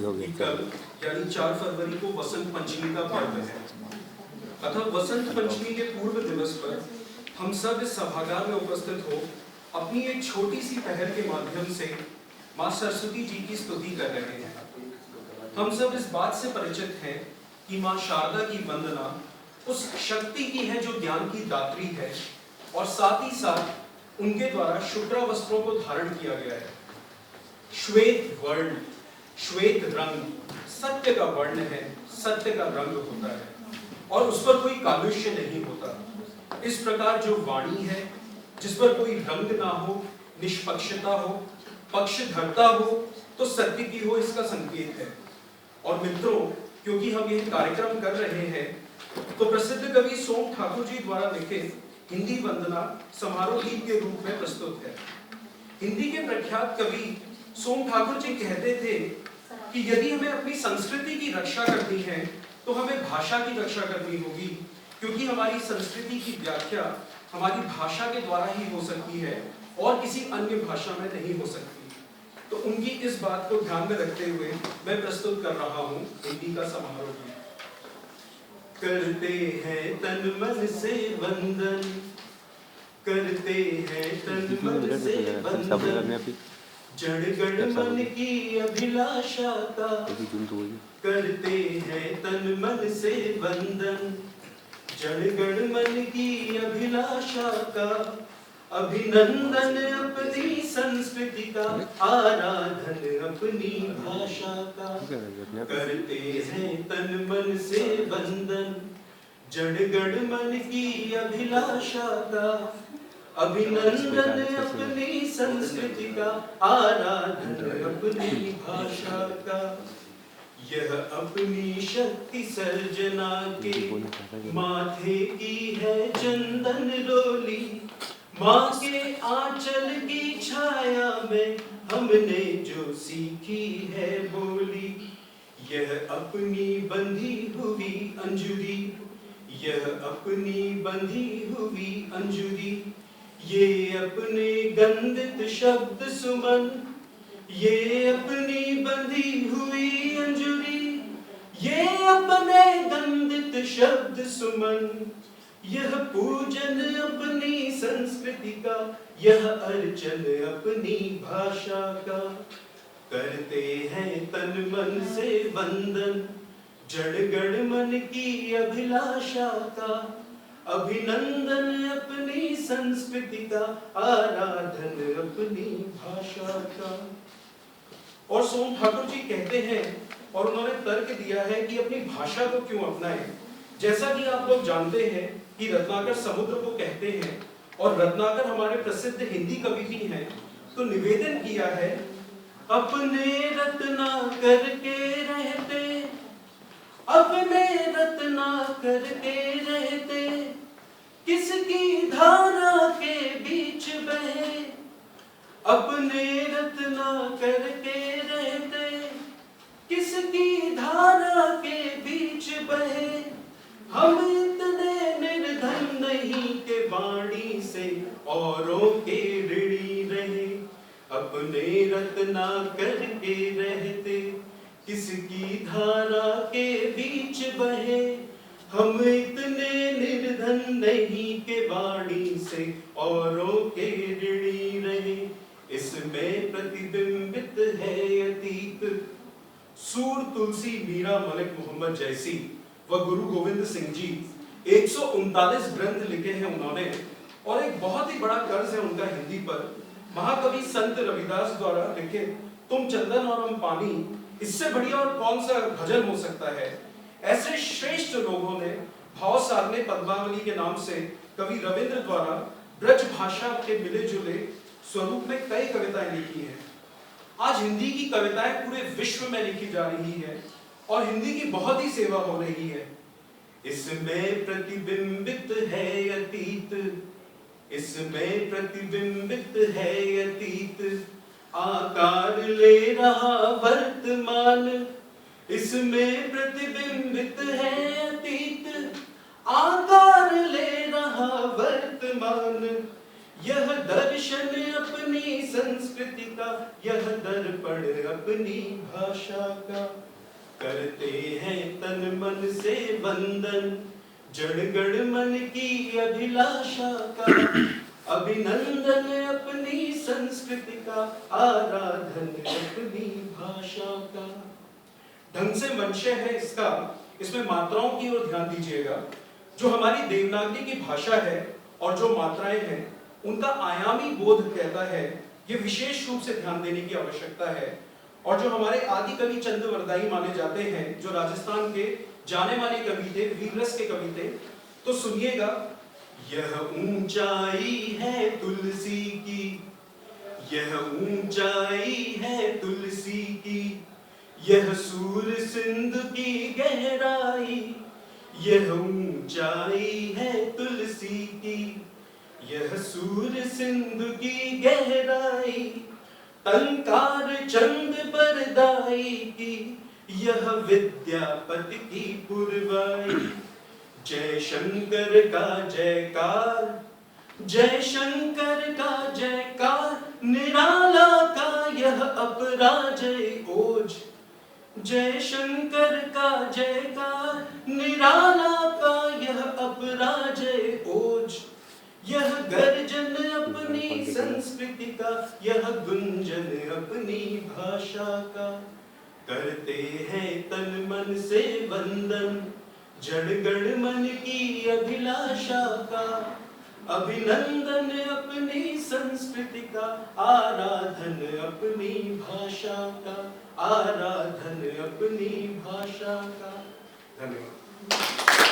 कि कल यानी 4 फरवरी को वसंत पंचमी का पर्व है। अतः वसंत पंचमी के पूर्व दिवस पर हम सब इस सभागार में उपस्थित हो अपनी एक छोटी सी पहल के माध्यम से माँ सरस्वती जी की स्तुति कर रहे हैं। हम सब इस बात से परिचित हैं कि माँ शारदा की वंदना उस शक्ति की है जो ज्ञान की दात्री है और साथ ही साथ उनके द्वारा शुभ्र वस्त्रों को धारण किया गया है। श्वेत वर्ण, श्वेत रंग सत्य का वर्ण है, सत्य का रंग होता है और उस पर कोई कालुष्य नहीं होता। इस प्रकार जो वाणी है जिस पर कोई रंग ना हो, निष्पक्षता हो, पक्षधरता हो, तो सत्य की हो, इसका संकेत है। और मित्रों, क्योंकि हम यह कार्यक्रम कर रहे हैं तो प्रसिद्ध कवि सोम ठाकुर जी द्वारा लिखित हिंदी वंदना समारोह गीत के रूप में प्रस्तुत है। हिंदी के प्रख्यात कवि सोम ठाकुर जी कहते थे कि यदि हमें अपनी संस्कृति की रक्षा करनी है तो हमें भाषा की रक्षा करनी होगी, क्योंकि हमारी संस्कृति की व्याख्या हमारी भाषा के द्वारा ही हो सकती है और किसी अन्य भाषा में नहीं हो सकती। तो उनकी इस बात को ध्यान में रखते हुए मैं प्रस्तुत कर रहा हूँ हिंदी का समारोह गीत। करते हैं तन मन से वंदन, करते हैं तन मन से वंदन, जड़ गण मन की अभिलाषा का, करते हैं तन मन से वंदन, जड़ गण मन की अभिलाषा का, अभिनंदन अपनी संस्कृति का, आराधन अपनी भाषा का, करते हैं तन मन से वंदन, जड़ गण मन की अभिलाषा का, अभिनंदन अपनी संस्कृति का, आराधन अपनी भाषा का। यह अपनी शक्ति सर्जना के माथे की है चंदन डोली, माँ के आंचल की छाया में हमने जो सीखी है बोली। यह अपनी बंधी हुई अंजुरी, यह अपनी बंधी हुई अंजुरी, ये अपने गंधित शब्द सुमन, ये अपनी बंधी हुई अंजुरी, ये अपने गंधित शब्द सुमन, यह पूजन अपनी संस्कृति का, यह अर्चन अपनी भाषा का, करते हैं तन मन से वंदन, जड़ गण मन की अभिलाषा का, अभिनंदन अपनी संस्कृति का, आराधन अपनी भाषा का। और सोम ठाकुर जी कहते हैं और उन्होंने तर्क दिया है कि अपनी भाषा को क्यों अपनाएं। जैसा कि आप लोग जानते हैं कि रत्नाकर समुद्र को कहते हैं और रत्नाकर हमारे प्रसिद्ध हिंदी कवि भी हैं, तो निवेदन किया है, अपने रत्नाकर के रहते, अपने रत्नाकर के रहते, किसकी धारा के बीच बहे, अपने रत्नाकर के रहते, किसकी धारा के बीच बहे, हम इतने निर्धन नहीं के वाणी से औरों के ऋणी रहे, अपने रत्नाकर के रहते, किसकी धारा के बीच बहे, हम इतने निर्धन नहीं के वाणी से औरों के ऋणी रहे। इसमें प्रतिबिंबित है अतीत, सूर तुलसी मीरा मलिक मोहम्मद जैसी व गुरु गोविंद सिंह जी 139 ग्रंथ लिखे हैं उन्होंने, और एक बहुत ही बड़ा कर्ज है उनका हिंदी पर। महाकवि संत रविदास द्वारा लिखे तुम चंदन और हम पानी, इससे बढ़िया और कौन सा भजन हो सकता है। ऐसे श्रेष्ठ लोगों ने भाव सारने पद्मावली के नाम से कवि रविंद्र द्वारा ब्रज भाषा के मिले जुले स्वरूप में कई कविताएं लिखी हैं। आज हिंदी की कविताएं पूरे विश्व में लिखी जा रही है और हिंदी की बहुत ही सेवा हो रही है। इसमें प्रतिबिंबित है अतीत, इसमें प्रतिबिंबित है अतीत, आकार ले रहा वर्तमान, इसमें प्रतिबिंबित है अतीत, आकार ले रहा वर्तमान, यह दर्शन अपनी संस्कृति का, यह दर्पण अपनी भाषा का। करते हैं तन मन से वंदन, जड़ गण मन की अभिलाषा का। अभिनंदन अपनी संस्कृति का, आराधन अपनी भाषा का। ढंग से मंशय है इसका, इसमें मात्राओं की ओर ध्यान दीजिएगा। जो हमारी देवनागरी की भाषा है और जो मात्राएं हैं उनका आयामी बोध कहता है, ये विशेष रूप से ध्यान देने की आवश्यकता है। और जो हमारे आदि कवि चंद्रवरदाई माने जाते हैं, जो राजस्थान के जाने माने कवि थे, वीररस के कवि थे, तो सुनिएगा। यह ऊंचाई है तुलसी की, यह ऊंचाई है तुलसी की, यह सूर सिंधु की गहराई। यह ऊंचाई है तुलसी की, यह सूर सिंधु की गहराई। टंकार चंद बरदाई की, यह विद्यापति की पुरवाई। जय शंकर का जयकार, जय शंकर का जयकार, निराला का यह अपराजय ओज। जय शंकर का जयकार, निराला का यह अपराजय ओज। यह गर्जन अपनी संस्कृति का, यह गुंजन अपनी भाषा का। करते हैं तन मन से वंदन, जड़ गण मन की अभिलाषा का। अभिनंदन अपनी संस्कृति का, आराधन अपनी भाषा का। आराधन अपनी भाषा का। धन्यवाद।